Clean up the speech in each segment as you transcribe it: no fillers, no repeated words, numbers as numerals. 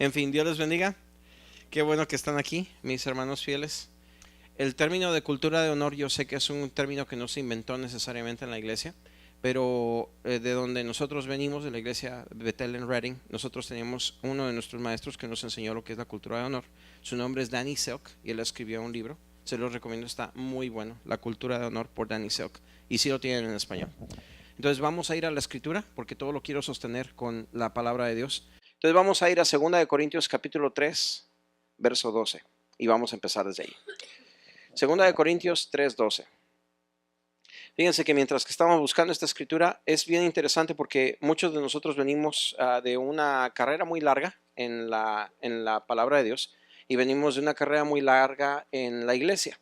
En fin, Dios les bendiga. Qué bueno que están aquí, mis hermanos fieles. El término de cultura de honor yo sé que es un término que no se inventó necesariamente en la iglesia, pero de donde nosotros venimos, de la iglesia Bethel en Reading, nosotros teníamos uno de nuestros maestros que nos enseñó lo que es la cultura de honor. Su nombre es Danny Silk y él escribió un libro. Se los recomiendo, está muy bueno, La cultura de honor por Danny Silk. Y sí lo tienen en español. Entonces vamos a ir a la escritura porque todo lo quiero sostener con la palabra de Dios. Entonces vamos a ir a 2 Corintios capítulo 3, verso 12 y vamos a empezar desde ahí. 2 Corintios 3, 12. Fíjense que mientras que estamos buscando esta escritura es bien interesante porque muchos de nosotros venimos de una carrera muy larga en la palabra de Dios y venimos de una carrera muy larga en la iglesia.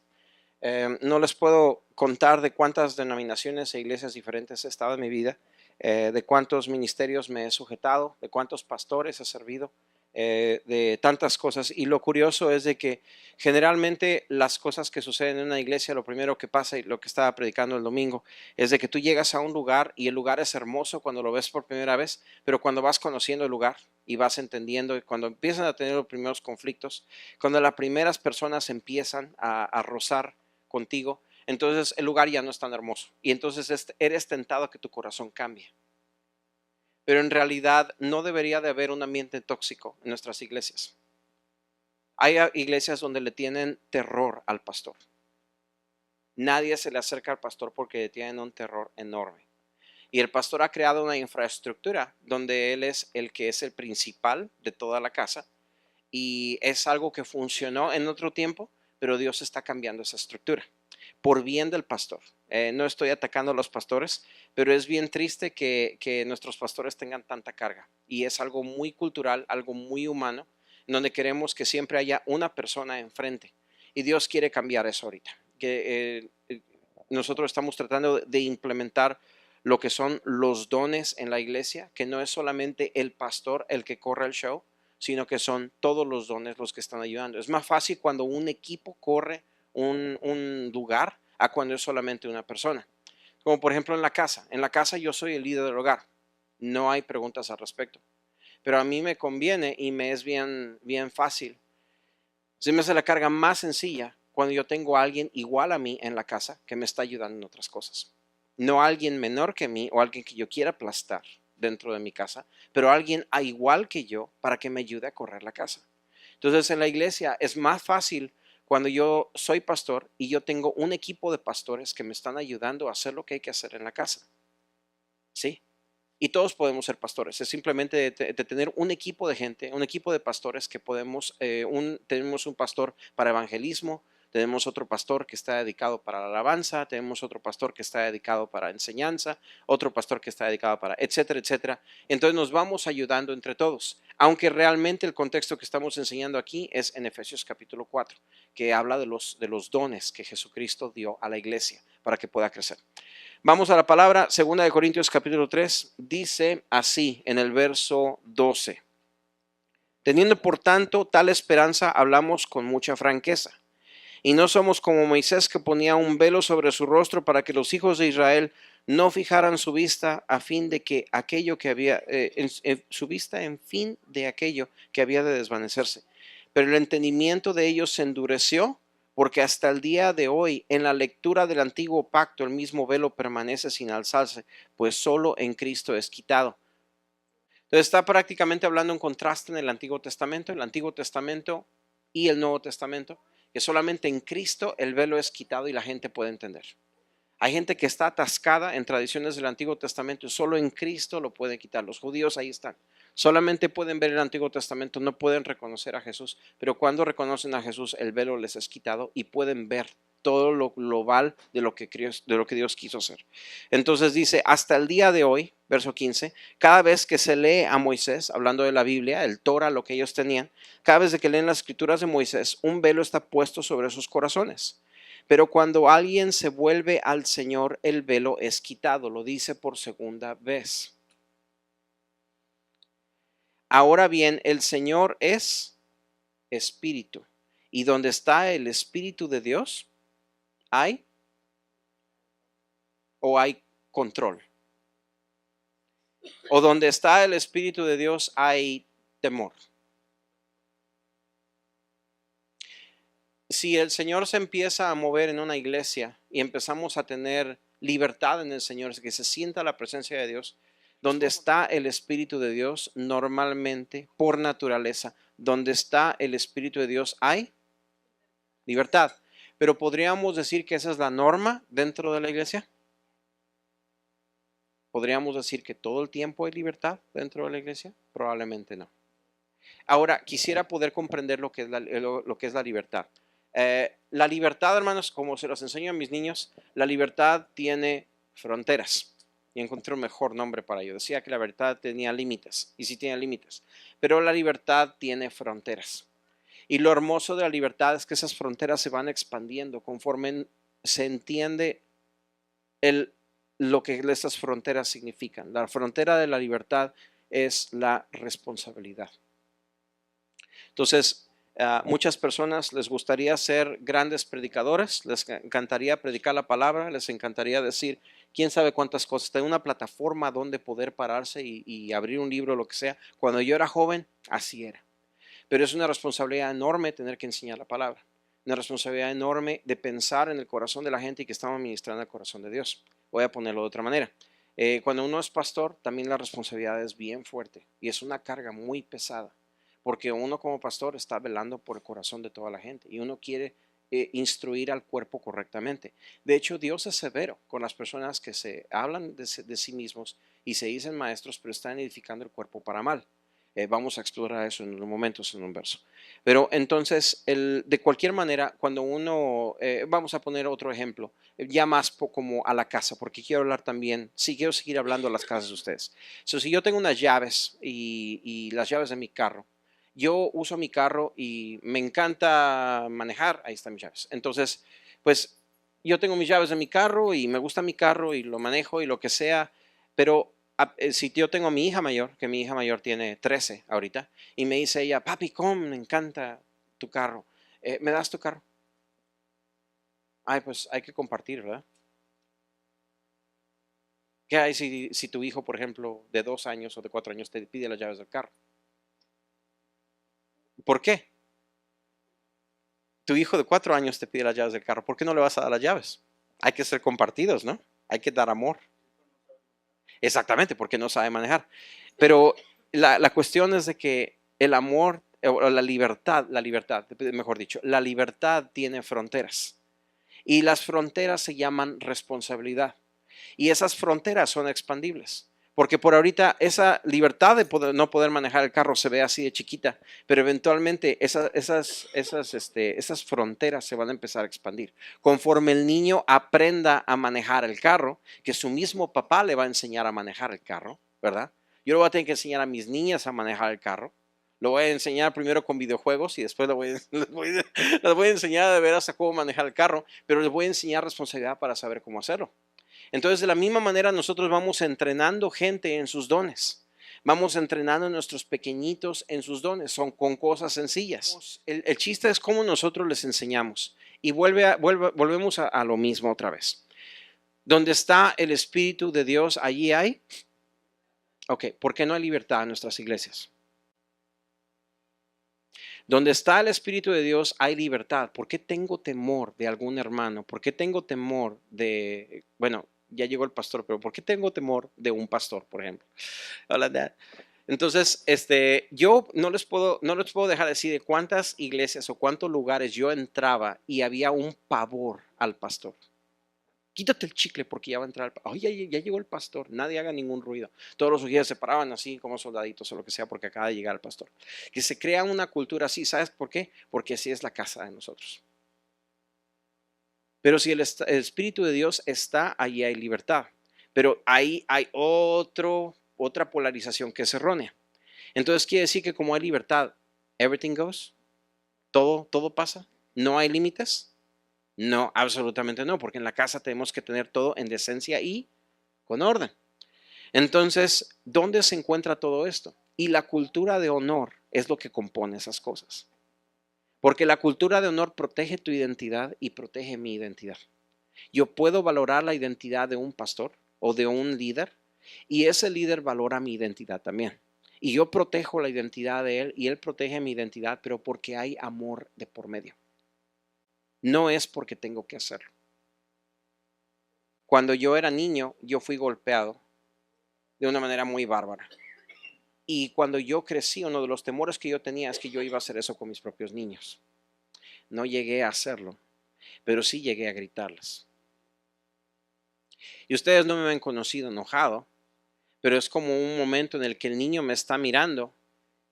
No les puedo contar de cuántas denominaciones e iglesias diferentes he estado en mi vida, de cuántos ministerios me he sujetado, de cuántos pastores he servido, de tantas cosas. Y lo curioso es de que generalmente las cosas que suceden en una iglesia, lo primero que pasa y lo que estaba predicando el domingo, es de que tú llegas a un lugar y el lugar es hermoso cuando lo ves por primera vez, pero cuando vas conociendo el lugar y vas entendiendo, cuando empiezan a tener los primeros conflictos, cuando las primeras personas empiezan a rozar contigo, entonces el lugar ya no es tan hermoso y entonces eres tentado a que tu corazón cambie. Pero en realidad no debería de haber un ambiente tóxico en nuestras iglesias. Hay iglesias donde le tienen terror al pastor. Nadie se le acerca al pastor porque le tienen un terror enorme. Y el pastor ha creado una infraestructura donde él es el que es el principal de toda la casa y es algo que funcionó en otro tiempo, pero Dios está cambiando esa estructura por bien del pastor. No estoy atacando a los pastores, pero es bien triste que nuestros pastores tengan tanta carga. Y es algo muy cultural, algo muy humano, donde queremos que siempre haya una persona enfrente. Y Dios quiere cambiar eso ahorita. Nosotros estamos tratando de implementar lo que son los dones en la iglesia, que no es solamente el pastor el que corre el show, sino que son todos los dones los que están ayudando. Es más fácil cuando un equipo corre un lugar a cuando es solamente una persona. Como por ejemplo en la casa. En la casa yo soy el líder del hogar. No hay preguntas al respecto. Pero a mí me conviene y me es bien fácil. Se me hace la carga más sencilla cuando yo tengo a alguien igual a mí en la casa que me está ayudando en otras cosas. No alguien menor que mí o alguien que yo quiera aplastar dentro de mi casa, pero alguien a igual que yo para que me ayude a correr la casa. Entonces en la iglesia es más fácil cuando yo soy pastor y yo tengo un equipo de pastores que me están ayudando a hacer lo que hay que hacer en la casa. ¿Sí? Y todos podemos ser pastores. Es simplemente de tener un equipo de gente, un equipo de pastores que podemos, tenemos un pastor para evangelismo, tenemos otro pastor que está dedicado para la alabanza, tenemos otro pastor que está dedicado para enseñanza, otro pastor que está dedicado para, etcétera, etcétera. Entonces nos vamos ayudando entre todos, aunque realmente el contexto que estamos enseñando aquí es en Efesios capítulo 4, que habla de los dones que Jesucristo dio a la iglesia para que pueda crecer. Vamos a la palabra, 2 Corintios capítulo 3, dice así en el verso 12. Teniendo por tanto tal esperanza, hablamos con mucha franqueza. Y no somos como Moisés, que ponía un velo sobre su rostro para que los hijos de Israel no fijaran su vista a fin de que aquello que había, su vista en fin de aquello que había de desvanecerse. Pero el entendimiento de ellos se endureció, porque hasta el día de hoy en la lectura del antiguo pacto el mismo velo permanece sin alzarse, pues solo en Cristo es quitado. Entonces está prácticamente hablando un contraste en el Antiguo Testamento y el Nuevo Testamento, que solamente en Cristo el velo es quitado y la gente puede entender. Hay gente que está atascada en tradiciones del Antiguo Testamento y solo en Cristo lo pueden quitar. Los judíos ahí están. Solamente pueden ver el Antiguo Testamento, no pueden reconocer a Jesús, pero cuando reconocen a Jesús el velo les es quitado y pueden ver todo lo global de lo que Dios quiso hacer. Entonces dice, hasta el día de hoy, verso 15, cada vez que se lee a Moisés, hablando de la Biblia, el Torah, lo que ellos tenían, cada vez que leen las escrituras de Moisés, un velo está puesto sobre sus corazones. Pero cuando alguien se vuelve al Señor, el velo es quitado. Lo dice por segunda vez. Ahora bien, el Señor es espíritu. Y donde está el espíritu de Dios, ¿hay o hay control? O donde está el espíritu de Dios, hay temor. Si el Señor se empieza a mover en una iglesia y empezamos a tener libertad en el Señor, que se sienta la presencia de Dios, donde está el Espíritu de Dios, normalmente, por naturaleza, donde está el Espíritu de Dios hay libertad. Pero podríamos decir que esa es la norma dentro de la iglesia. ¿Podríamos decir que todo el tiempo hay libertad dentro de la iglesia? Probablemente no. Ahora, quisiera poder comprender lo que es lo que es la libertad. La libertad, hermanos, como se los enseño a mis niños, la libertad tiene fronteras. Y encontré un mejor nombre para ello. Decía que la libertad tenía límites, y sí tiene límites, pero la libertad tiene fronteras. Y lo hermoso de la libertad es que esas fronteras se van expandiendo conforme se entiende lo que estas fronteras significan. La frontera de la libertad es la responsabilidad. Entonces, a muchas personas les gustaría ser grandes predicadores, les encantaría predicar la palabra, les encantaría decir quién sabe cuántas cosas, tener una plataforma donde poder pararse y abrir un libro, lo que sea. Cuando yo era joven, así era. Pero es una responsabilidad enorme tener que enseñar la palabra, una responsabilidad enorme de pensar en el corazón de la gente y que estamos ministrando el corazón de Dios. Voy a ponerlo de otra manera. Cuando uno es pastor, también la responsabilidad es bien fuerte y es una carga muy pesada, porque uno como pastor está velando por el corazón de toda la gente y uno quiere instruir al cuerpo correctamente. De hecho, Dios es severo con las personas que se hablan de sí mismos y se dicen maestros, pero están edificando el cuerpo para mal. Vamos a explorar eso en unos momentos en un verso. Pero entonces, de cualquier manera, cuando uno, vamos a poner otro ejemplo, ya más como a la casa, porque quiero hablar también, sí quiero seguir hablando a las casas de ustedes. Si yo tengo unas llaves y las llaves de mi carro, yo uso mi carro y me encanta manejar, ahí están mis llaves. Entonces, pues yo tengo mis llaves de mi carro y me gusta mi carro y lo manejo y lo que sea, pero si yo tengo a mi hija mayor, que mi hija mayor tiene 13 ahorita, y me dice ella, papi, ¿cómo me encanta tu carro? ¿Me das tu carro? Ay, pues hay que compartir, ¿verdad? ¿Qué hay si tu hijo, por ejemplo, de 2 años o de 4 años te pide las llaves del carro? ¿Por qué? Tu hijo de 4 años te pide las llaves del carro. ¿Por qué no le vas a dar las llaves? Hay que ser compartidos, ¿no? Hay que dar amor. Exactamente, porque no sabe manejar. Pero la cuestión es de que el amor o la libertad, mejor dicho, la libertad tiene fronteras. Y las fronteras se llaman responsabilidad. Y esas fronteras son expandibles. Porque por ahorita esa libertad de no poder manejar el carro se ve así de chiquita, pero eventualmente esas fronteras se van a empezar a expandir. Conforme el niño aprenda a manejar el carro, que su mismo papá le va a enseñar a manejar el carro, ¿verdad? Yo le voy a tener que enseñar a mis niñas a manejar el carro. Lo voy a enseñar primero con videojuegos y después les voy a enseñar de veras a cómo manejar el carro, pero les voy a enseñar responsabilidad para saber cómo hacerlo. Entonces, de la misma manera, nosotros vamos entrenando gente en sus dones. Vamos entrenando a nuestros pequeñitos en sus dones, son con cosas sencillas. El chiste es cómo nosotros les enseñamos. Y volvemos a lo mismo otra vez. Donde está el Espíritu de Dios, allí hay. Ok, ¿por qué no hay libertad en nuestras iglesias? Donde está el Espíritu de Dios hay libertad. ¿Por qué tengo temor de algún hermano? ¿Por qué tengo temor de, bueno, ya llegó el pastor, pero ¿por qué tengo temor de un pastor, por ejemplo? Hola, Dad. Entonces, yo no les puedo dejar decir de cuántas iglesias o cuántos lugares yo entraba y había un pavor al pastor. Quítate el chicle porque ya va a entrar. Oye, ya llegó el pastor. Nadie haga ningún ruido. Todos los sugieres se paraban así como soldaditos o lo que sea porque acaba de llegar el pastor. Que se crea una cultura así. ¿Sabes por qué? Porque así es la casa de nosotros. Pero si el Espíritu de Dios está, ahí hay libertad. Pero ahí hay otra polarización que es errónea. Entonces quiere decir que como hay libertad, everything goes. Todo pasa. No hay límites. No, absolutamente no, porque en la casa tenemos que tener todo en decencia y con orden. Entonces, ¿dónde se encuentra todo esto? Y la cultura de honor es lo que compone esas cosas. Porque la cultura de honor protege tu identidad y protege mi identidad. Yo puedo valorar la identidad de un pastor o de un líder y ese líder valora mi identidad también. Y yo protejo la identidad de él y él protege mi identidad, pero porque hay amor de por medio. no es porque tengo que hacerlo. Cuando yo era niño, yo fui golpeado de una manera muy bárbara. Y cuando yo crecí, uno de los temores que yo tenía es que yo iba a hacer eso con mis propios niños. No llegué a hacerlo, pero sí llegué a gritarles. Y ustedes no me han conocido enojado, pero es como un momento en el que el niño me está mirando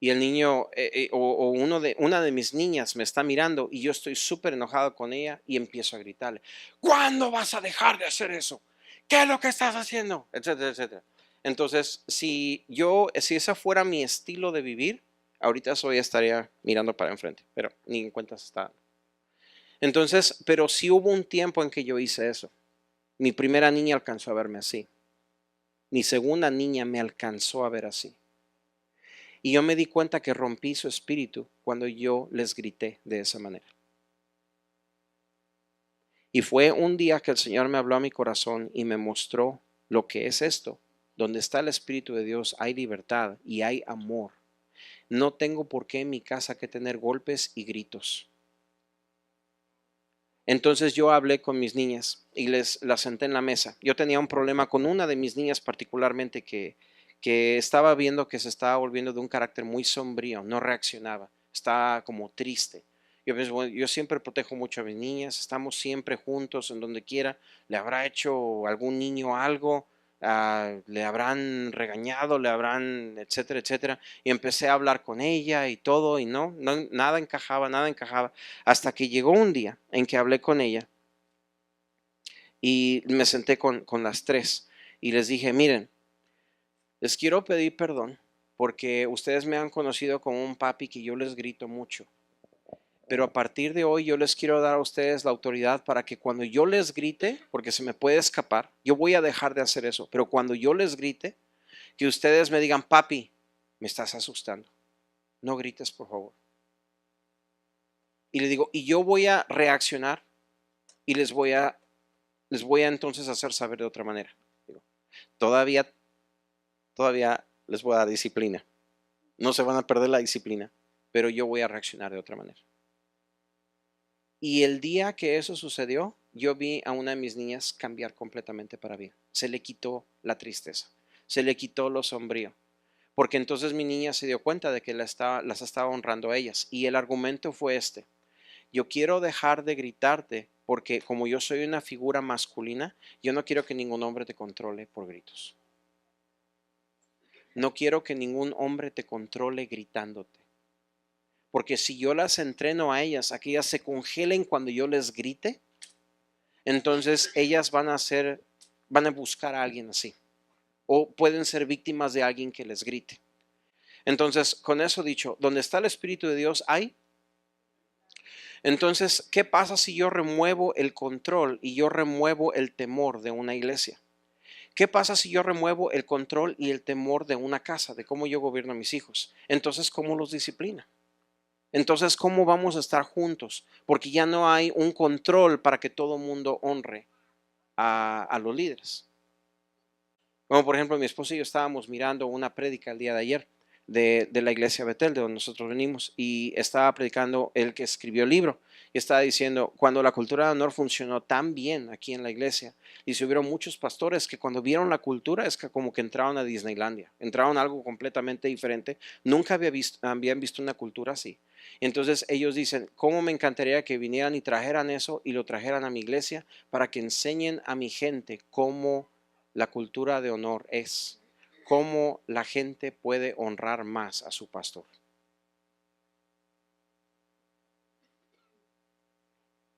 y el niño o una de mis niñas me está mirando y yo estoy súper enojado con ella y empiezo a gritarle, ¿cuándo vas a dejar de hacer eso? ¿Qué es lo que estás haciendo? Etcétera, etcétera. Entonces, si ese fuera mi estilo de vivir, ahorita hoy estaría mirando para enfrente, pero ni en cuenta se está. Entonces, pero sí hubo un tiempo en que yo hice eso. Mi primera niña alcanzó a verme así. Mi segunda niña me alcanzó a ver así. Y yo me di cuenta que rompí su espíritu cuando yo les grité de esa manera. Y fue un día que el Señor me habló a mi corazón y me mostró lo que es esto. Donde está el Espíritu de Dios hay libertad y hay amor. No tengo por qué en mi casa que tener golpes y gritos. Entonces yo hablé con mis niñas y las senté en la mesa. Yo tenía un problema con una de mis niñas particularmente que estaba viendo que se estaba volviendo de un carácter muy sombrío, no reaccionaba, estaba como triste. Yo pienso, bueno, yo siempre protejo mucho a mis niñas, estamos siempre juntos en donde quiera. ¿Le habrá hecho algún niño algo? ¿Le habrán regañado? ¿Le habrán, etcétera, etcétera? Y empecé a hablar con ella y todo y no, nada encajaba, nada encajaba. Hasta que llegó un día en que hablé con ella y me senté con las tres y les dije, miren, les quiero pedir perdón porque ustedes me han conocido como un papi que yo les grito mucho. Pero a partir de hoy yo les quiero dar a ustedes la autoridad para que cuando yo les grite, porque se me puede escapar, yo voy a dejar de hacer eso, pero cuando yo les grite, que ustedes me digan, papi, me estás asustando, no grites por favor. Y le digo, y yo voy a reaccionar y les voy a entonces hacer saber de otra manera. Digo, todavía les voy a dar disciplina. No se van a perder la disciplina, pero yo voy a reaccionar de otra manera. Y el día que eso sucedió, yo vi a una de mis niñas cambiar completamente para bien. Se le quitó la tristeza, se le quitó lo sombrío, porque entonces mi niña se dio cuenta de que las estaba honrando a ellas. Y el argumento fue este: yo quiero dejar de gritarte porque como yo soy una figura masculina, yo no quiero que ningún hombre te controle por gritos. No quiero que ningún hombre te controle gritándote. Porque si yo las entreno a ellas, a que ellas se congelen cuando yo les grite, entonces ellas van a buscar a alguien así. O pueden ser víctimas de alguien que les grite. Entonces, con eso dicho, donde está el Espíritu de Dios hay. Entonces, ¿qué pasa si yo remuevo el control y yo remuevo el temor de una iglesia? ¿Qué pasa si yo remuevo el control y el temor de una casa, de cómo yo gobierno a mis hijos? Entonces, ¿cómo los disciplina? Entonces, ¿cómo vamos a estar juntos? Porque ya no hay un control para que todo mundo honre a los líderes. Como por ejemplo, mi esposo y yo estábamos mirando una prédica el día de ayer de la iglesia Betel, de donde nosotros venimos, y estaba predicando el que escribió el libro, y estaba diciendo, cuando la cultura de honor funcionó tan bien aquí en la iglesia, y se hubieron muchos pastores que cuando vieron la cultura es que como que entraron a Disneylandia, entraron a algo completamente diferente, nunca habían visto una cultura así. Entonces ellos dicen, ¿cómo me encantaría que vinieran y trajeran eso y lo trajeran a mi iglesia para que enseñen a mi gente cómo la cultura de honor es, cómo la gente puede honrar más a su pastor?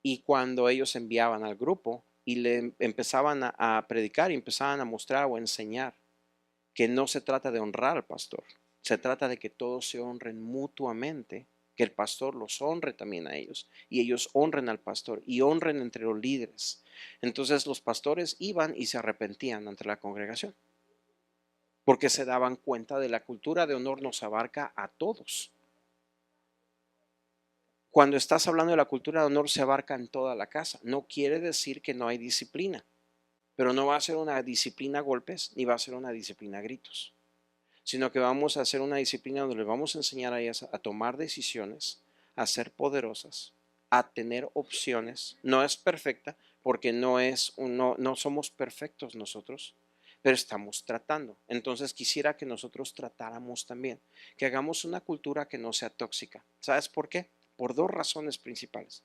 Y cuando ellos enviaban al grupo y le empezaban a predicar y empezaban a mostrar o a enseñar que no se trata de honrar al pastor, se trata de que todos se honren mutuamente, que el pastor los honre también a ellos y ellos honren al pastor y honren entre los líderes. Entonces los pastores iban y se arrepentían ante la congregación, porque se daban cuenta de la cultura de honor nos abarca a todos. Cuando estás hablando de la cultura de honor se abarca en toda la casa. No quiere decir que no hay disciplina, pero no va a ser una disciplina a golpes ni va a ser una disciplina a gritos, sino que vamos a hacer una disciplina donde les vamos a enseñar a ellas a tomar decisiones, a ser poderosas, a tener opciones. No es perfecta porque no somos perfectos nosotros, pero estamos tratando. Entonces quisiera que nosotros tratáramos también, que hagamos una cultura que no sea tóxica. ¿Sabes por qué? Por dos razones principales.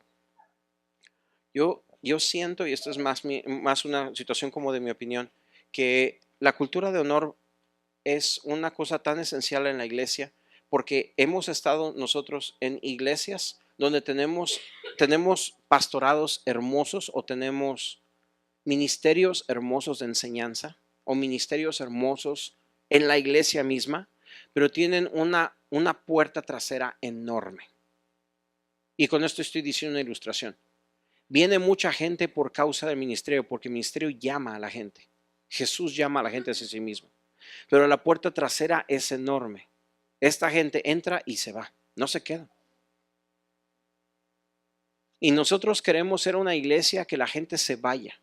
Yo siento, y esto es más una situación como de mi opinión, que la cultura de honor es una cosa tan esencial en la iglesia porque hemos estado nosotros en iglesias donde tenemos pastorados hermosos o tenemos ministerios hermosos de enseñanza o ministerios hermosos en la iglesia misma, pero tienen una puerta trasera enorme. Y con esto estoy diciendo una ilustración. Viene mucha gente por causa del ministerio, porque el ministerio llama a la gente. Jesús llama a la gente hacia sí mismo. Pero la puerta trasera es enorme. Esta gente entra y se va, no se queda. Y nosotros queremos ser una iglesia que la gente se vaya,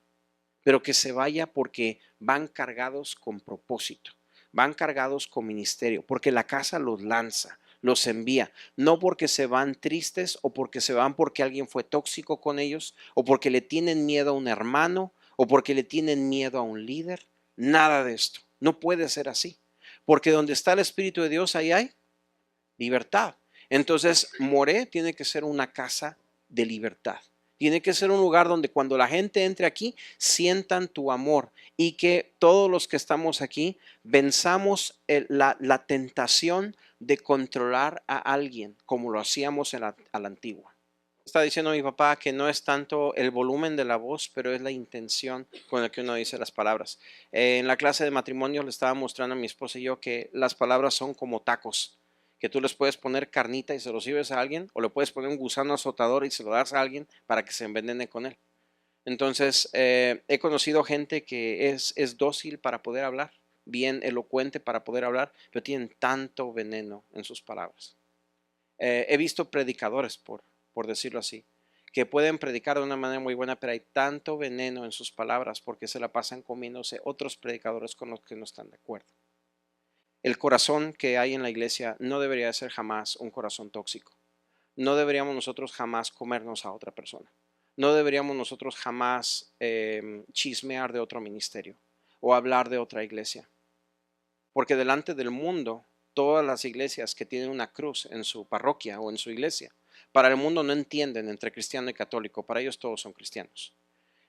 pero que se vaya porque van cargados con propósito, van cargados con ministerio, porque la casa los lanza, los envía, no porque se van tristes o porque se van porque alguien fue tóxico con ellos o porque le tienen miedo a un hermano o porque le tienen miedo a un líder. Nada de esto. No puede ser así, porque donde está el Espíritu de Dios, ahí hay libertad. Entonces, More tiene que ser una casa de libertad. Tiene que ser un lugar donde cuando la gente entre aquí, sientan tu amor y que todos los que estamos aquí venzamos la tentación de controlar a alguien como lo hacíamos a la antigua. Está diciendo mi papá que no es tanto el volumen de la voz, pero es la intención con la que uno dice las palabras. En la clase de matrimonio le estaba mostrando a mi esposa y yo que las palabras son como tacos, que tú les puedes poner carnita y se los sirves a alguien, o le puedes poner un gusano azotador y se lo das a alguien para que se envenene con él. Entonces, he conocido gente que es dócil para poder hablar, bien elocuente para poder hablar, pero tienen tanto veneno en sus palabras. He visto predicadores, por decirlo así, que pueden predicar de una manera muy buena, pero hay tanto veneno en sus palabras porque se la pasan comiéndose otros predicadores con los que no están de acuerdo. El corazón que hay en la iglesia no debería ser jamás un corazón tóxico. No deberíamos nosotros jamás comernos a otra persona. No deberíamos nosotros jamás chismear de otro ministerio o hablar de otra iglesia. Porque delante del mundo, todas las iglesias que tienen una cruz en su parroquia o en su iglesia, para el mundo no entienden entre cristiano y católico, para ellos todos son cristianos.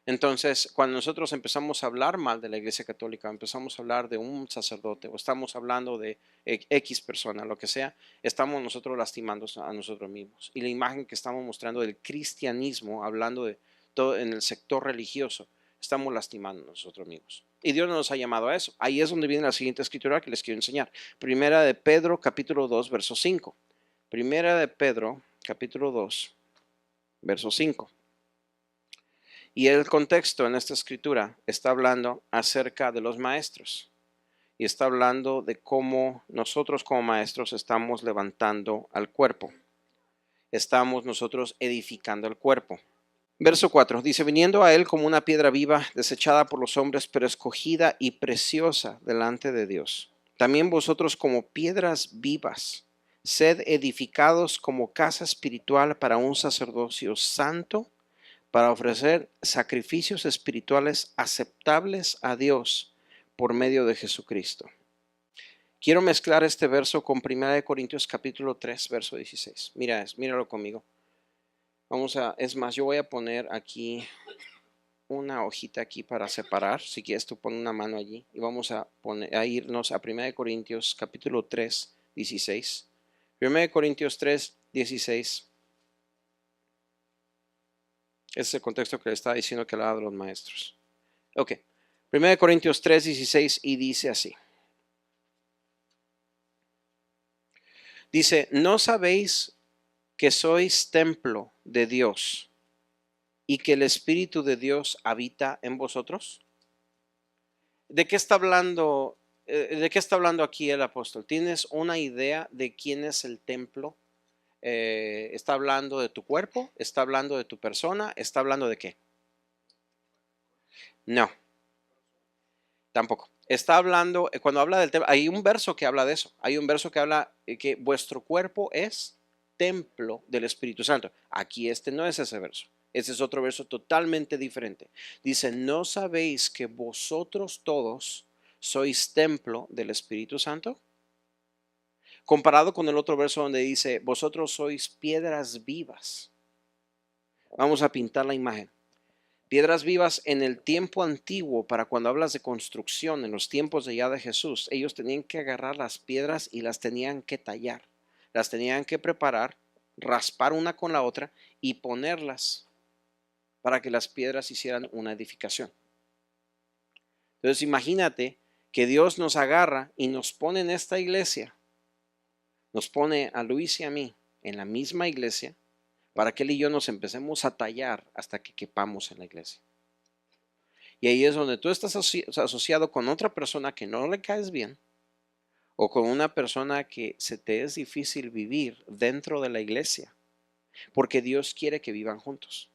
Entonces, cuando nosotros empezamos a hablar mal de la iglesia católica, empezamos a hablar de un sacerdote o estamos hablando de X persona, lo que sea, estamos nosotros lastimando a nosotros mismos. Y la imagen que estamos mostrando del cristianismo, hablando de todo en el sector religioso, estamos lastimando a nosotros mismos. Y Dios no nos ha llamado a eso. Ahí es donde viene la siguiente escritura que les quiero enseñar. Primera de Pedro, capítulo 2, verso 5. Primera de Pedro, capítulo 2, verso 5. Y el contexto en esta escritura está hablando acerca de los maestros y está hablando de cómo nosotros como maestros estamos levantando al cuerpo. Estamos nosotros edificando el cuerpo. Verso 4 dice, viniendo a él como una piedra viva, desechada por los hombres, pero escogida y preciosa delante de Dios. También vosotros como piedras vivas, sed edificados como casa espiritual para un sacerdocio santo, para ofrecer sacrificios espirituales aceptables a Dios por medio de Jesucristo. Quiero mezclar este verso con 1 Corintios capítulo 3, verso 16. Míralo conmigo. Es más, yo voy a poner aquí una hojita aquí para separar. Si quieres tú pon una mano allí y vamos a irnos a 1 Corintios capítulo 3, 16. 1 Corintios 3, 16. Ese es el contexto que le estaba diciendo que hablaba de los maestros. Ok. 1 Corintios 3, 16 y dice así. Dice, ¿no sabéis que sois templo de Dios y que el Espíritu de Dios habita en vosotros? ¿De qué está hablando? ¿De qué está hablando aquí el apóstol? ¿Tienes una idea de quién es el templo? ¿Está hablando de tu cuerpo? ¿Está hablando de tu persona? ¿Está hablando de qué? No, tampoco. Está hablando, cuando habla del templo, hay un verso que habla de eso. Hay un verso que habla que vuestro cuerpo es templo del Espíritu Santo. Aquí no es ese verso. Ese es otro verso totalmente diferente. Dice, ¿no sabéis que vosotros todos sois templo del Espíritu Santo? Comparado con el otro verso donde dice, vosotros sois piedras vivas. Vamos a pintar la imagen. Piedras vivas en el tiempo antiguo, para cuando hablas de construcción, en los tiempos de ya de Jesús, ellos tenían que agarrar las piedras y las tenían que tallar. Las tenían que preparar, raspar una con la otra y ponerlas para que las piedras hicieran una edificación. Entonces imagínate que Dios nos agarra y nos pone en esta iglesia, nos pone a Luis y a mí en la misma iglesia, para que él y yo nos empecemos a tallar hasta que quepamos en la iglesia. Y ahí es donde tú estás asociado con otra persona que no le caes bien, o con una persona que se te es difícil vivir dentro de la iglesia, porque Dios quiere que vivan juntos.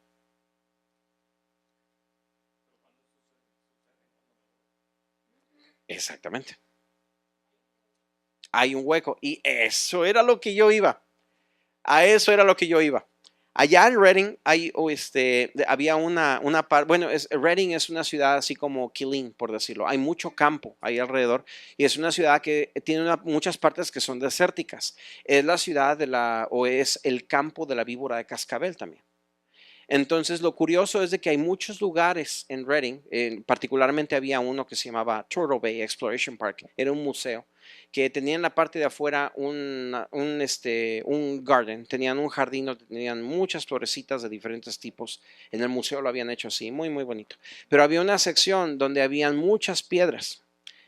Exactamente. Hay un hueco y eso era lo que yo iba. A eso era lo que yo iba. Allá en Reading había una parte, bueno, Reading es una ciudad así como Killeen, por decirlo. Hay mucho campo ahí alrededor y es una ciudad que tiene muchas partes que son desérticas. Es la ciudad o es el campo de la víbora de cascabel también. Entonces, lo curioso es de que hay muchos lugares en Reading, particularmente había uno que se llamaba Turtle Bay Exploration Park, era un museo, que tenía en la parte de afuera un garden, tenían un jardín donde tenían muchas florecitas de diferentes tipos. En el museo lo habían hecho así, muy, muy bonito. Pero había una sección donde habían muchas piedras.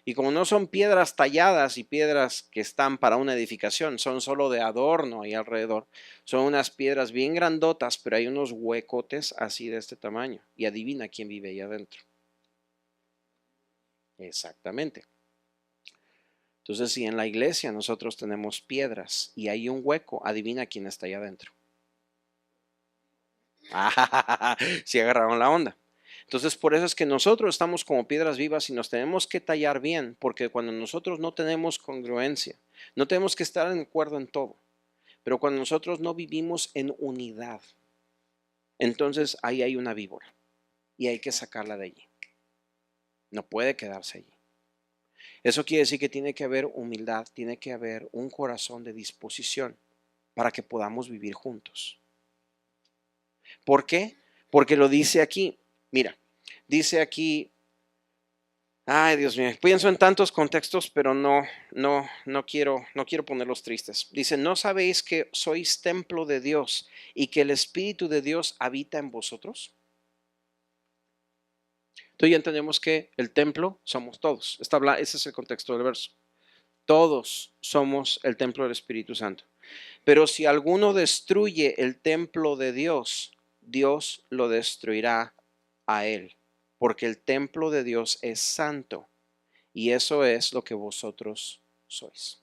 Y como no son piedras talladas y piedras que están para una edificación, son solo de adorno ahí alrededor. Son unas piedras bien grandotas, pero hay unos huecotes así de este tamaño. Y adivina quién vive ahí adentro. Exactamente. Entonces, si en la iglesia nosotros tenemos piedras y hay un hueco, adivina quién está ahí adentro. Si agarraron la onda. Entonces, por eso es que nosotros estamos como piedras vivas y nos tenemos que tallar bien, porque cuando nosotros no tenemos congruencia, no tenemos que estar en acuerdo en todo, pero cuando nosotros no vivimos en unidad, entonces ahí hay una víbora y hay que sacarla de allí. No puede quedarse allí. Eso quiere decir que tiene que haber humildad, tiene que haber un corazón de disposición para que podamos vivir juntos. ¿Por qué? Porque lo dice aquí. Mira, dice aquí, ay Dios mío, pienso en tantos contextos, pero no quiero ponerlos tristes. Dice, ¿no sabéis que sois templo de Dios y que el Espíritu de Dios habita en vosotros? Entonces ya entendemos que el templo somos todos. Ese es el contexto del verso. Todos somos el templo del Espíritu Santo. Pero si alguno destruye el templo de Dios, Dios lo destruirá a él, porque el templo de Dios es santo y eso es lo que vosotros sois.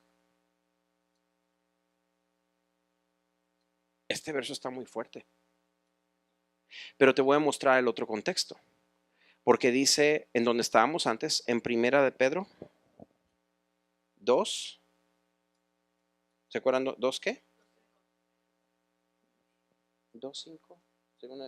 Este verso está muy fuerte, pero te voy a mostrar el otro contexto, porque dice en donde estábamos antes, en Primera de Pedro 2, ¿se acuerdan? ¿2 qué? 2:5.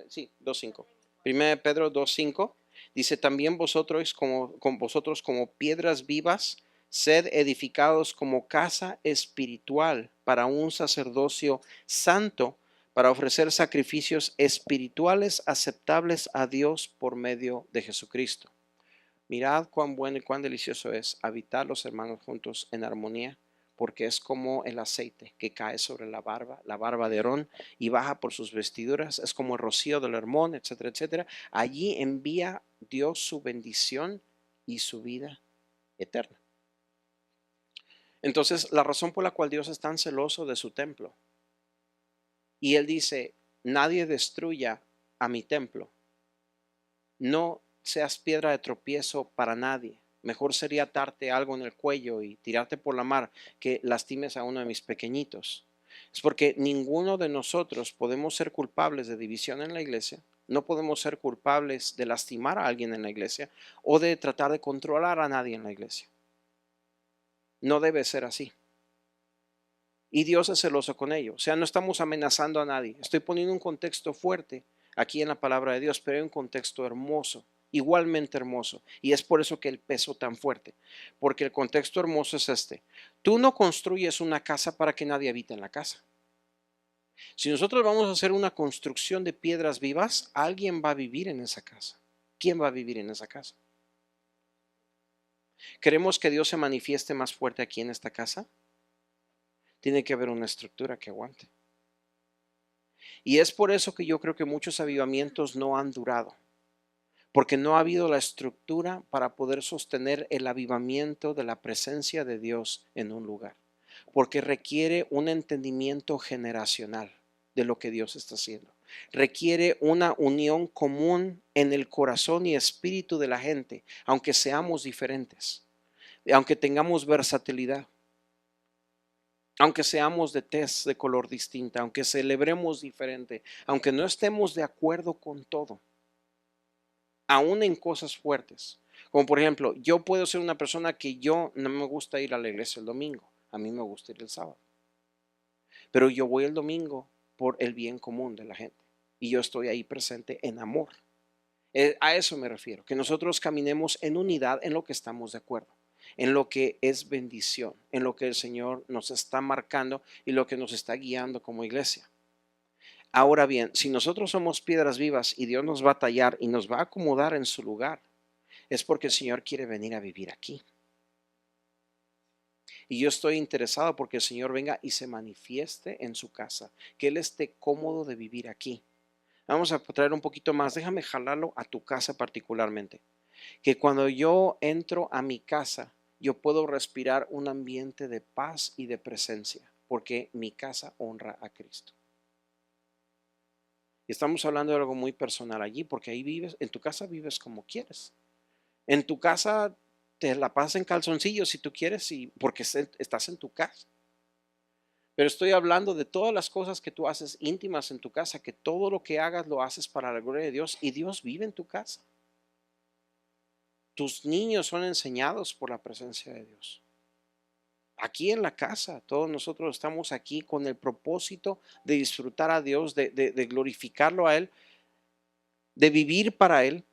Sí, 2:5. Primera de Pedro 2:5 dice, también vosotros como piedras vivas, sed edificados como casa espiritual para un sacerdocio santo, para ofrecer sacrificios espirituales aceptables a Dios por medio de Jesucristo. Mirad cuán bueno y cuán delicioso es habitar los hermanos juntos en armonía, porque es como el aceite que cae sobre la barba de Aarón y baja por sus vestiduras, es como el rocío del Hermón, etcétera, etcétera. Allí envía Dios su bendición y su vida eterna. Entonces, la razón por la cual Dios es tan celoso de su templo, y Él dice, nadie destruya a mi templo, no seas piedra de tropiezo para nadie. Mejor sería atarte algo en el cuello y tirarte por la mar que lastimes a uno de mis pequeñitos. Es porque ninguno de nosotros podemos ser culpables de división en la iglesia. No podemos ser culpables de lastimar a alguien en la iglesia o de tratar de controlar a nadie en la iglesia. No debe ser así. y Dios es celoso con ello. O sea, no estamos amenazando a nadie. Estoy poniendo un contexto fuerte aquí en la palabra de Dios, pero hay un contexto hermoso, igualmente hermoso. Y es por eso que el peso tan fuerte, porque el contexto hermoso es este. Tú no construyes una casa para que nadie habite en la casa. Si nosotros vamos a hacer una construcción de piedras vivas, alguien va a vivir en esa casa. ¿Quién va a vivir en esa casa? ¿Queremos que Dios se manifieste más fuerte aquí en esta casa? Tiene que haber una estructura que aguante. Y es por eso que yo creo que muchos avivamientos no han durado, porque no ha habido la estructura para poder sostener el avivamiento de la presencia de Dios en un lugar, porque requiere un entendimiento generacional de lo que Dios está haciendo. Requiere una unión común en el corazón y espíritu de la gente, aunque seamos diferentes, aunque tengamos versatilidad, aunque seamos de tez de color distinta, aunque celebremos diferente, aunque no estemos de acuerdo con todo, aún en cosas fuertes. Como por ejemplo, yo puedo ser una persona que yo no me gusta ir a la iglesia el domingo, a mí me gusta ir el sábado, pero yo voy el domingo por el bien común de la gente y yo estoy ahí presente en amor. A eso me refiero, que nosotros caminemos en unidad en lo que estamos de acuerdo, en lo que es bendición, en lo que el Señor nos está marcando y lo que nos está guiando como iglesia. Ahora bien, si nosotros somos piedras vivas y Dios nos va a tallar y nos va a acomodar en su lugar, es porque el Señor quiere venir a vivir aquí. Y yo estoy interesado porque el Señor venga y se manifieste en su casa, que Él esté cómodo de vivir aquí. Vamos a traer un poquito más, déjame jalarlo a tu casa particularmente. Que cuando yo entro a mi casa, yo puedo respirar un ambiente de paz y de presencia, porque mi casa honra a Cristo. Y estamos hablando de algo muy personal allí, porque ahí vives, en tu casa vives como quieres. En tu casa te la pasas en calzoncillos si tú quieres, porque estás en tu casa. Pero estoy hablando de todas las cosas que tú haces íntimas en tu casa, que todo lo que hagas lo haces para la gloria de Dios y Dios vive en tu casa. Tus niños son enseñados por la presencia de Dios. Aquí en la casa, todos nosotros estamos aquí con el propósito de disfrutar a Dios, de glorificarlo a Él, de vivir para Él.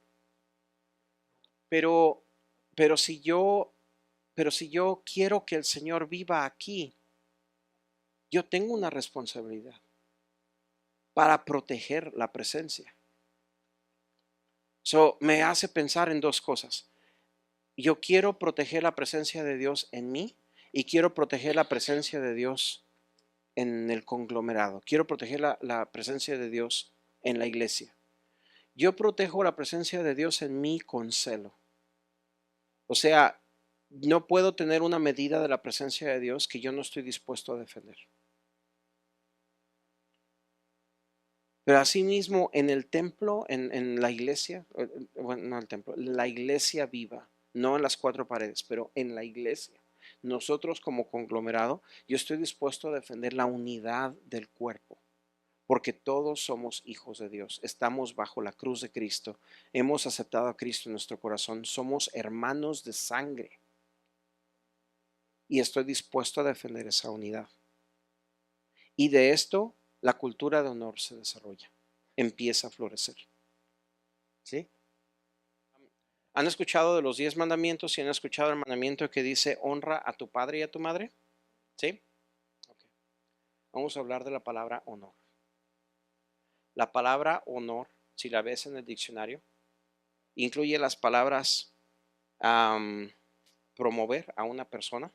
Pero, pero si yo, pero si yo quiero que el Señor viva aquí, yo tengo una responsabilidad para proteger la presencia. Eso me hace pensar en dos cosas. Yo quiero proteger la presencia de Dios en mí y quiero proteger la presencia de Dios en el conglomerado. Quiero proteger la presencia de Dios en la iglesia. Yo protejo la presencia de Dios en mí con celo. O sea, no puedo tener una medida de la presencia de Dios que yo no estoy dispuesto a defender. Pero asimismo en el templo, en la iglesia, bueno, no el templo, la iglesia viva, no en las cuatro paredes, pero en la iglesia. Nosotros como conglomerado, yo estoy dispuesto a defender la unidad del cuerpo, porque todos somos hijos de Dios, estamos bajo la cruz de Cristo, hemos aceptado a Cristo en nuestro corazón, somos hermanos de sangre y estoy dispuesto a defender esa unidad. Y de esto la cultura de honor se desarrolla, empieza a florecer. ¿Sí? ¿Han escuchado de los 10 mandamientos y han escuchado el mandamiento que dice honra a tu padre y a tu madre? ¿Sí? Okay. Vamos a hablar de la palabra honor. La palabra honor, si la ves en el diccionario, incluye las palabras promover a una persona.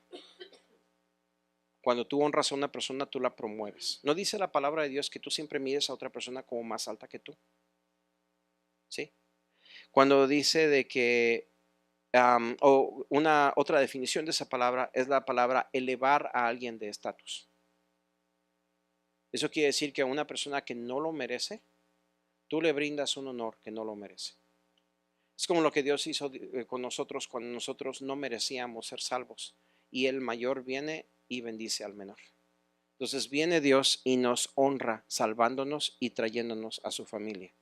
Cuando tú honras a una persona, tú la promueves. No dice la palabra de Dios que tú siempre mires a otra persona como más alta que tú. ¿Sí? Cuando dice de que, o una otra definición de esa palabra es la palabra elevar a alguien de estatus. Eso quiere decir que a una persona que no lo merece, tú le brindas un honor que no lo merece. Es como lo que Dios hizo con nosotros cuando nosotros no merecíamos ser salvos. Y el mayor viene y bendice al menor. Entonces viene Dios y nos honra salvándonos y trayéndonos a su familia.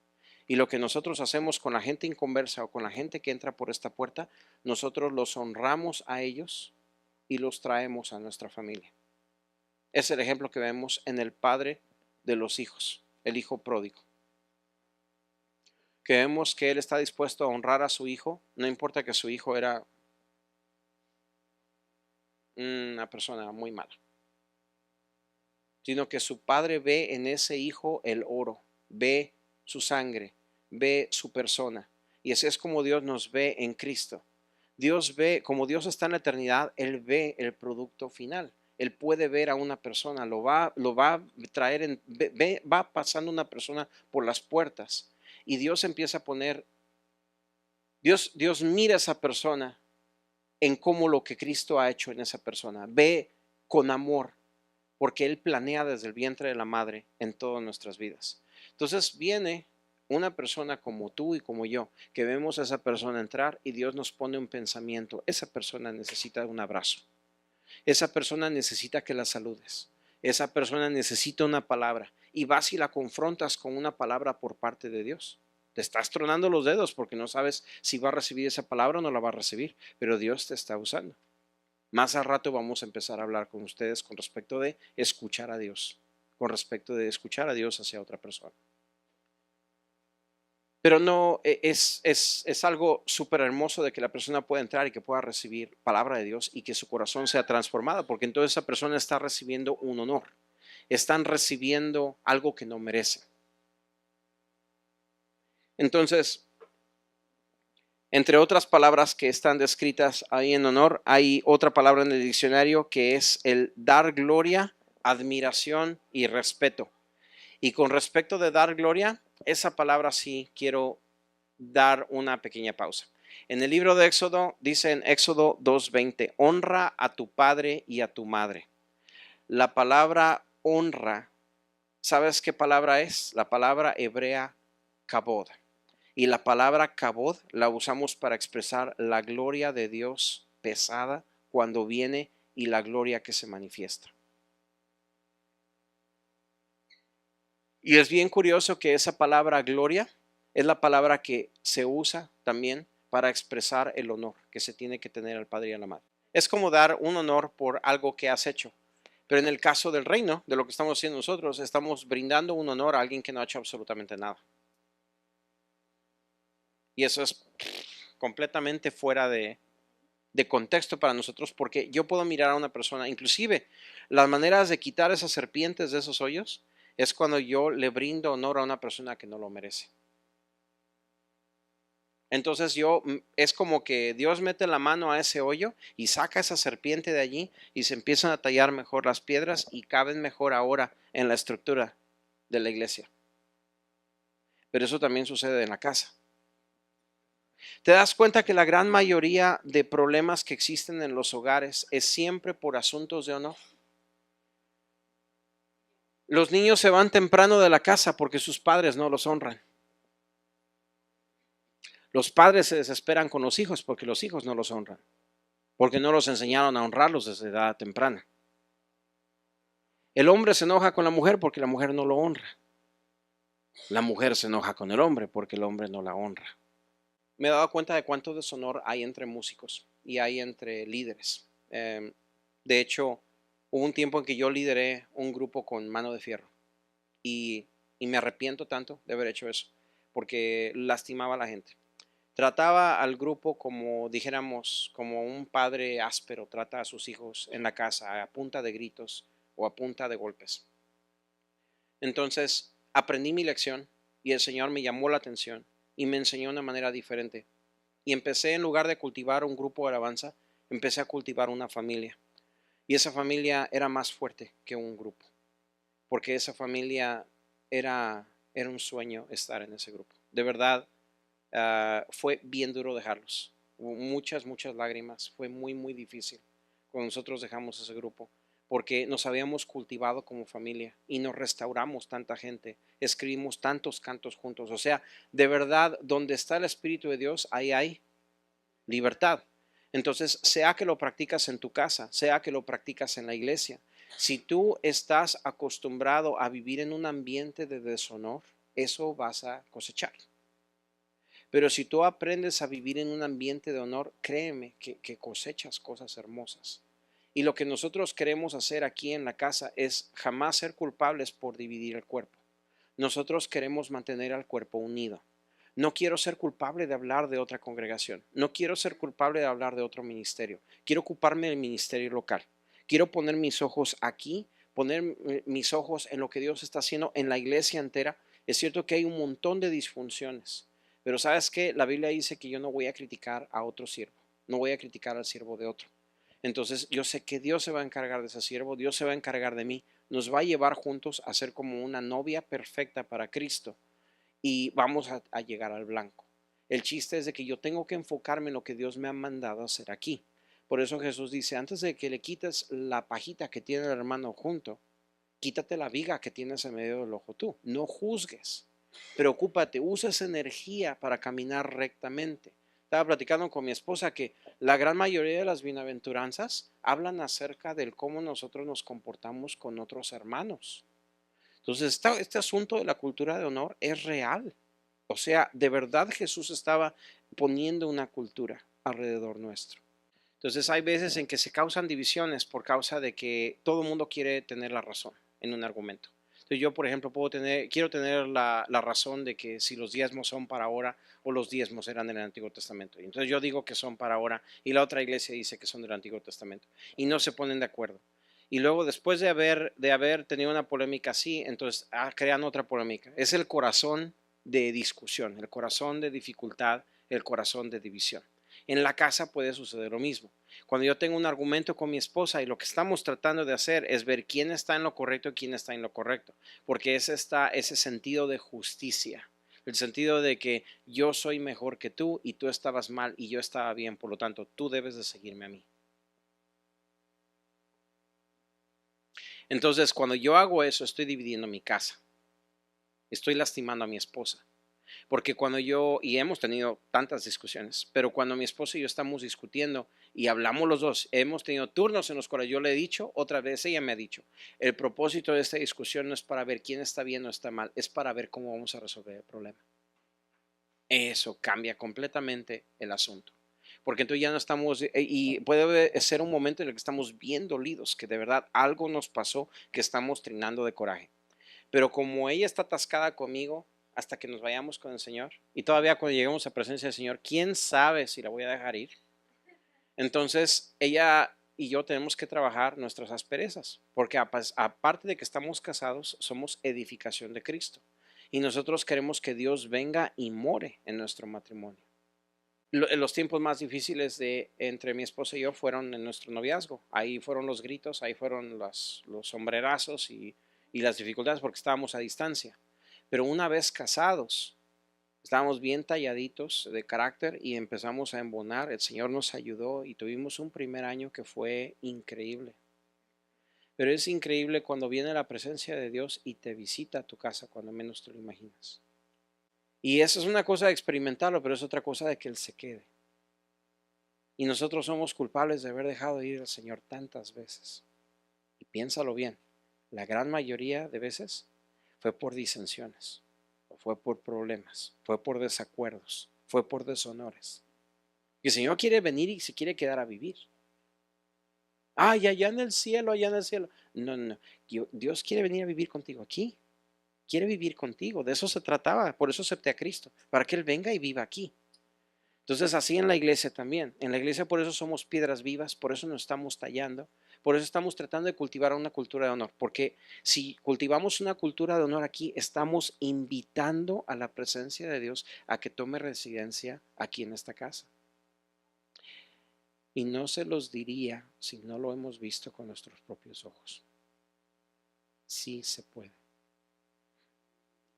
Y lo que nosotros hacemos con la gente inconversa o con la gente que entra por esta puerta, nosotros los honramos a ellos y los traemos a nuestra familia. Es el ejemplo que vemos en el padre de los hijos, el hijo pródigo. Que vemos que él está dispuesto a honrar a su hijo, no importa que su hijo era una persona muy mala, sino que su padre ve en ese hijo el oro, ve su sangre, ve su persona. Y así es como Dios nos ve en Cristo. Dios ve, como Dios está en la eternidad, Él ve el producto final. Él puede ver a una persona, lo va a traer, va pasando una persona por las puertas. Y Dios empieza a poner, Dios mira a esa persona en cómo lo que Cristo ha hecho en esa persona. Ve con amor, porque Él planea desde el vientre de la madre en todas nuestras vidas. Entonces viene una persona como tú y como yo, que vemos a esa persona entrar y Dios nos pone un pensamiento. Esa persona necesita un abrazo. Esa persona necesita que la saludes. Esa persona necesita una palabra. Y vas y la confrontas con una palabra por parte de Dios. Te estás tronando los dedos porque no sabes si va a recibir esa palabra o no la va a recibir, pero Dios te está usando. Más al rato vamos a empezar a hablar con ustedes con respecto de escuchar a Dios, con respecto de escuchar a Dios hacia otra persona. Pero no es algo súper hermoso de que la persona pueda entrar y que pueda recibir palabra de Dios y que su corazón sea transformado, porque entonces esa persona está recibiendo un honor, están recibiendo algo que no merece. Entonces, entre otras palabras que están descritas ahí en honor, hay otra palabra en el diccionario que es el dar gloria, admiración y respeto. Y con respecto de dar gloria, esa palabra sí quiero dar una pequeña pausa. En el libro de Éxodo dice en Éxodo 2:20, honra a tu padre y a tu madre. La palabra honra, ¿sabes qué palabra es? La palabra hebrea kabod. Y la palabra kabod la usamos para expresar la gloria de Dios pesada cuando viene y la gloria que se manifiesta. Y es bien curioso que esa palabra gloria es la palabra que se usa también para expresar el honor que se tiene que tener al padre y a la madre. Es como dar un honor por algo que has hecho. Pero en el caso del reino, de lo que estamos haciendo nosotros, estamos brindando un honor a alguien que no ha hecho absolutamente nada. Y eso es completamente fuera de contexto para nosotros, porque yo puedo mirar a una persona, inclusive las maneras de quitar esas serpientes de esos hoyos es cuando yo le brindo honor a una persona que no lo merece. Entonces es como que Dios mete la mano a ese hoyo y saca esa serpiente de allí y se empiezan a tallar mejor las piedras y caben mejor ahora en la estructura de la iglesia. Pero eso también sucede en la casa. ¿Te das cuenta que la gran mayoría de problemas que existen en los hogares es siempre por asuntos de honor? Los niños se van temprano de la casa porque sus padres no los honran. Los padres se desesperan con los hijos porque los hijos no los honran, porque no los enseñaron a honrarlos desde edad temprana. El hombre se enoja con la mujer porque la mujer no lo honra. La mujer se enoja con el hombre porque el hombre no la honra. Me he dado cuenta de cuánto deshonor hay entre músicos y hay entre líderes. De hecho, hubo un tiempo en que yo lideré un grupo con Mano de Fierro y me arrepiento tanto de haber hecho eso porque lastimaba a la gente. Trataba al grupo como, dijéramos, como un padre áspero trata a sus hijos en la casa a punta de gritos o a punta de golpes. Entonces aprendí mi lección y el Señor me llamó la atención y me enseñó una manera diferente. Y empecé, en lugar de cultivar un grupo de alabanza, empecé a cultivar una familia. Y esa familia era más fuerte que un grupo, porque esa familia era un sueño estar en ese grupo. De verdad, fue bien duro dejarlos. Hubo muchas lágrimas. Fue muy difícil cuando nosotros dejamos ese grupo, porque nos habíamos cultivado como familia y nos restauramos tanta gente, escribimos tantos cantos juntos. O sea, de verdad, donde está el Espíritu de Dios, ahí hay libertad. Entonces, sea que lo practicas en tu casa, sea que lo practicas en la iglesia, si tú estás acostumbrado a vivir en un ambiente de deshonor, eso vas a cosechar. Pero si tú aprendes a vivir en un ambiente de honor, créeme que cosechas cosas hermosas. Y lo que nosotros queremos hacer aquí en la casa es jamás ser culpables por dividir el cuerpo. Nosotros queremos mantener al cuerpo unido. No quiero ser culpable de hablar de otra congregación. No quiero ser culpable de hablar de otro ministerio. Quiero ocuparme del ministerio local. Quiero poner mis ojos aquí, poner mis ojos en lo que Dios está haciendo en la iglesia entera. Es cierto que hay un montón de disfunciones, pero ¿sabes qué? La Biblia dice que yo no voy a criticar a otro siervo. No voy a criticar al siervo de otro. Entonces yo sé que Dios se va a encargar de ese siervo, Dios se va a encargar de mí, nos va a llevar juntos a ser como una novia perfecta para Cristo y vamos a llegar al blanco. El chiste es de que yo tengo que enfocarme en lo que Dios me ha mandado a hacer aquí. Por eso Jesús dice, antes de que le quites la pajita que tiene el hermano junto, quítate la viga que tienes en medio del ojo tú. No juzgues. Preocúpate, usa esa energía para caminar rectamente. Estaba platicando con mi esposa que la gran mayoría de las bienaventuranzas hablan acerca del cómo nosotros nos comportamos con otros hermanos. Entonces, este asunto de la cultura de honor es real. O sea, de verdad Jesús estaba poniendo una cultura alrededor nuestro. Entonces, hay veces en que se causan divisiones por causa de que todo el mundo quiere tener la razón en un argumento. Entonces, yo, por ejemplo, quiero tener la razón de que si los diezmos son para ahora o los diezmos eran del Antiguo Testamento. Entonces, yo digo que son para ahora y la otra iglesia dice que son del Antiguo Testamento y no se ponen de acuerdo. Y luego, después de haber tenido una polémica así, entonces crean otra polémica. Es el corazón de discusión, el corazón de dificultad, el corazón de división. En la casa puede suceder lo mismo. Cuando yo tengo un argumento con mi esposa y lo que estamos tratando de hacer es ver quién está en lo correcto y quién está en lo correcto, porque está ese sentido de justicia, el sentido de que yo soy mejor que tú y tú estabas mal y yo estaba bien, por lo tanto tú debes de seguirme a mí. Entonces, cuando yo hago eso, estoy dividiendo mi casa, estoy lastimando a mi esposa. Porque y hemos tenido tantas discusiones, pero cuando mi esposo y yo estamos discutiendo y hablamos los dos, hemos tenido turnos en los cuales yo le he dicho, otra vez ella me ha dicho, el propósito de esta discusión no es para ver quién está bien o está mal, es para ver cómo vamos a resolver el problema. Eso cambia completamente el asunto. Porque entonces ya no estamos, y puede ser un momento en el que estamos bien dolidos, que de verdad algo nos pasó, que estamos trinando de coraje. Pero como ella está atascada conmigo hasta que nos vayamos con el Señor, y todavía cuando lleguemos a presencia del Señor, quién sabe si la voy a dejar ir. Entonces ella y yo tenemos que trabajar nuestras asperezas, porque aparte de que estamos casados, somos edificación de Cristo. Y nosotros queremos que Dios venga y more en nuestro matrimonio. Los tiempos más difíciles entre mi esposa y yo fueron en nuestro noviazgo. Ahí fueron los gritos, ahí fueron los sombrerazos y las dificultades porque estábamos a distancia. Pero una vez casados, estábamos bien talladitos de carácter y empezamos a embonar. El Señor nos ayudó y tuvimos un primer año que fue increíble. Pero es increíble cuando viene la presencia de Dios y te visita a tu casa cuando menos te lo imaginas. Y eso es una cosa de experimentarlo, pero es otra cosa de que Él se quede. Y nosotros somos culpables de haber dejado de ir al Señor tantas veces. Y piénsalo bien, la gran mayoría de veces fue por disensiones, o fue por problemas, fue por desacuerdos, fue por deshonores. Y el Señor quiere venir y se quiere quedar a vivir. Ay, allá en el cielo, allá en el cielo. No, no, Dios quiere venir a vivir contigo aquí. Quiere vivir contigo. De eso se trataba. Por eso acepté a Cristo. Para que Él venga y viva aquí. Entonces así en la iglesia también. En la iglesia por eso somos piedras vivas, por eso nos estamos tallando, por eso estamos tratando de cultivar una cultura de honor. Porque si cultivamos una cultura de honor aquí, estamos invitando a la presencia de Dios a que tome residencia aquí en esta casa. Y no se los diría si no lo hemos visto con nuestros propios ojos. Sí se puede.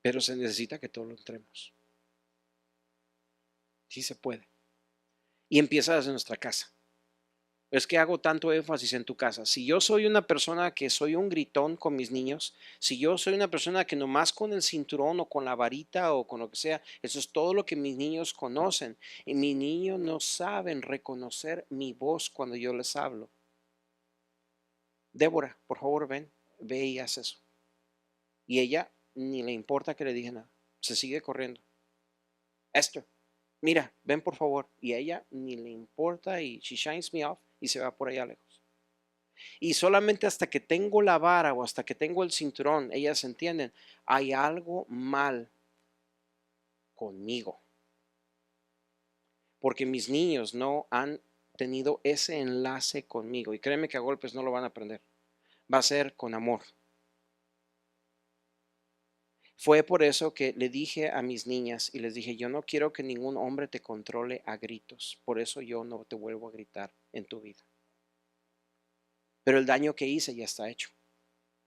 Pero se necesita que todos lo entremos. Sí se puede. Y empieza desde nuestra casa. Es que hago tanto énfasis en tu casa. Si yo soy una persona que soy un gritón con mis niños, si yo soy una persona que nomás con el cinturón o con la varita o con lo que sea, eso es todo lo que mis niños conocen. Y mis niños no saben reconocer mi voz cuando yo les hablo. Débora, por favor, ven, ve y haz eso. Y ella ni le importa que le dije nada. Se sigue corriendo. Esther, mira, ven por favor. Y a ella ni le importa y she shines me off y se va por allá lejos. Y solamente hasta que tengo la vara o hasta que tengo el cinturón, ellas entienden, hay algo mal conmigo. Porque mis niños no han tenido ese enlace conmigo. Y créeme que a golpes no lo van a aprender. Va a ser con amor. Fue por eso que le dije a mis niñas y les dije, yo no quiero que ningún hombre te controle a gritos. Por eso yo no te vuelvo a gritar en tu vida. Pero el daño que hice ya está hecho.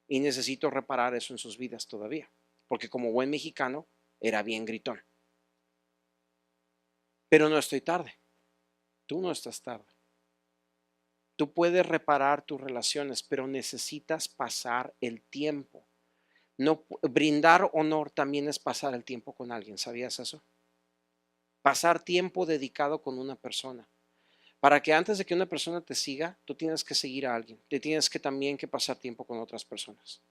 Y necesito reparar eso en sus vidas todavía. Porque como buen mexicano, era bien gritón. Pero no estoy tarde. Tú no estás tarde. Tú puedes reparar tus relaciones, pero necesitas pasar el tiempo. No, brindar honor también es pasar el tiempo con alguien. ¿Sabías eso? Pasar tiempo dedicado con una persona. Para que antes de que una persona te siga, tú tienes que seguir a alguien. Te tienes que también que pasar tiempo con otras personas.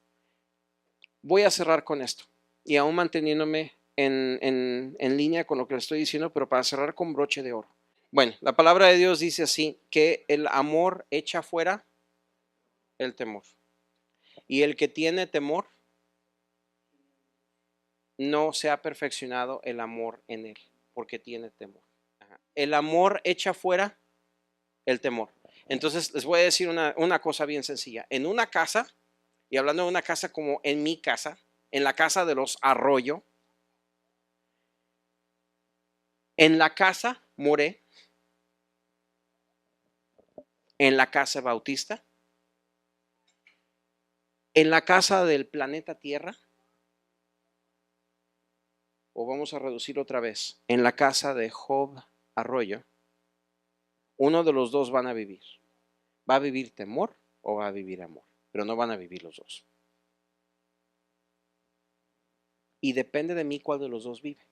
Voy a cerrar con esto y aún manteniéndome en línea con lo que le estoy diciendo, pero para cerrar con broche de oro. Bueno, la palabra de Dios dice así, que el amor echa fuera el temor. Y el que tiene temor, no se ha perfeccionado el amor en él, porque tiene temor. El amor echa fuera el temor. Entonces, les voy a decir una cosa bien sencilla. En una casa, y hablando de una casa como en mi casa, en la casa de los Arroyo, en la casa More, en la casa Bautista, en la casa del planeta Tierra, o vamos a reducir otra vez, en la casa de Job Arroyo, uno de los dos van a vivir. ¿Va a vivir temor o va a vivir amor? Pero no van a vivir los dos. Y depende de mí cuál de los dos vive.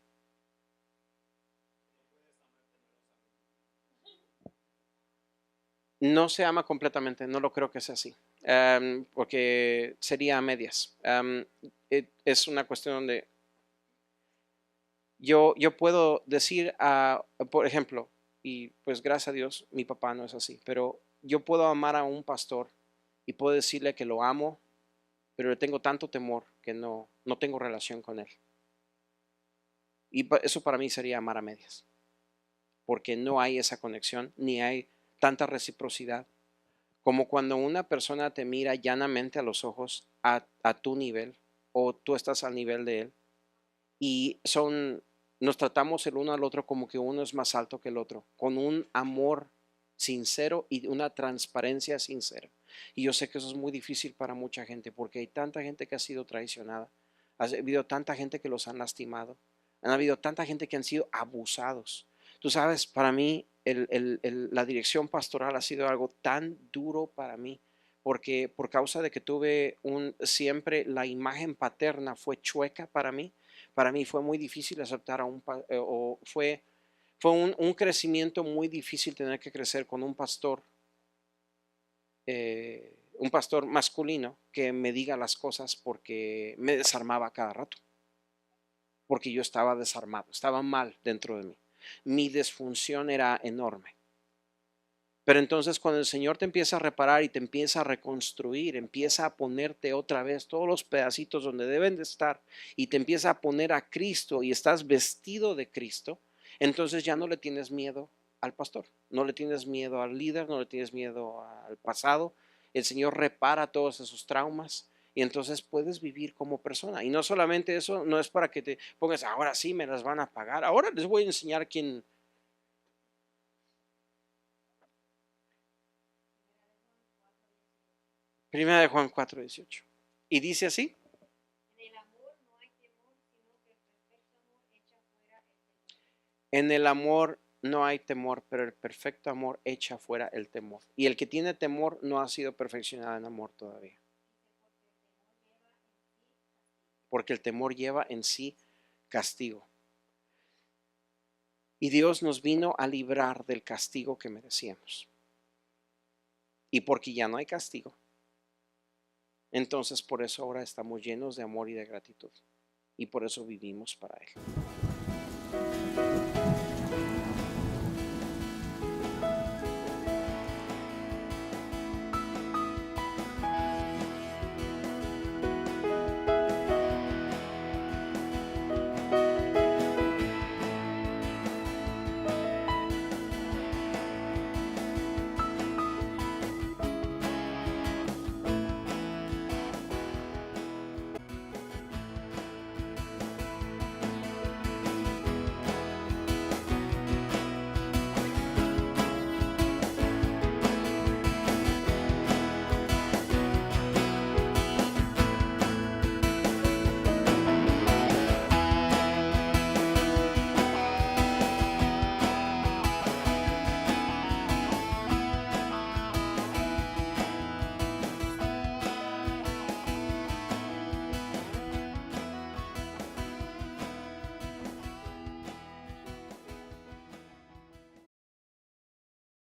No se ama completamente, no lo creo que sea así, porque sería a medias. Es una cuestión donde yo puedo decir, por ejemplo, y pues gracias a Dios, mi papá no es así, pero yo puedo amar a un pastor y puedo decirle que lo amo, pero le tengo tanto temor que no tengo relación con él. Y eso para mí sería amar a medias, porque no hay esa conexión, ni hay tanta reciprocidad, como cuando una persona te mira llanamente a los ojos a tu nivel, o tú estás al nivel de él, y nos tratamos el uno al otro como que uno es más alto que el otro, con un amor sincero y una transparencia sincera. Y yo sé que eso es muy difícil para mucha gente, porque hay tanta gente que ha sido traicionada, ha habido tanta gente que los han lastimado, han habido tanta gente que han sido abusados. Tú sabes, para mí la dirección pastoral ha sido algo tan duro para mí, porque por causa de que tuve siempre la imagen paterna fue chueca para mí fue muy difícil aceptar o fue un crecimiento muy difícil tener que crecer con un pastor masculino que me diga las cosas porque me desarmaba cada rato, porque yo estaba desarmado, estaba mal dentro de mí. Mi disfunción era enorme. Pero entonces cuando el Señor te empieza a reparar y te empieza a reconstruir, empieza a ponerte otra vez todos los pedacitos donde deben de estar y te empieza a poner a Cristo y estás vestido de Cristo, entonces ya no le tienes miedo al pastor, no le tienes miedo al líder, no le tienes miedo al pasado. El Señor repara todos esos traumas y entonces puedes vivir como persona. Y no solamente eso, no es para que te pongas, ahora sí me las van a pagar, ahora les voy a enseñar quién. Primera de Juan 4:18. Y dice así. En el amor no hay temor, pero el perfecto amor echa fuera el temor. Y el que tiene temor no ha sido perfeccionado en amor todavía. Porque el temor lleva en sí castigo. Y Dios nos vino a librar del castigo que merecíamos. Y porque ya no hay castigo, entonces por eso ahora estamos llenos de amor y de gratitud. Y por eso vivimos para Él.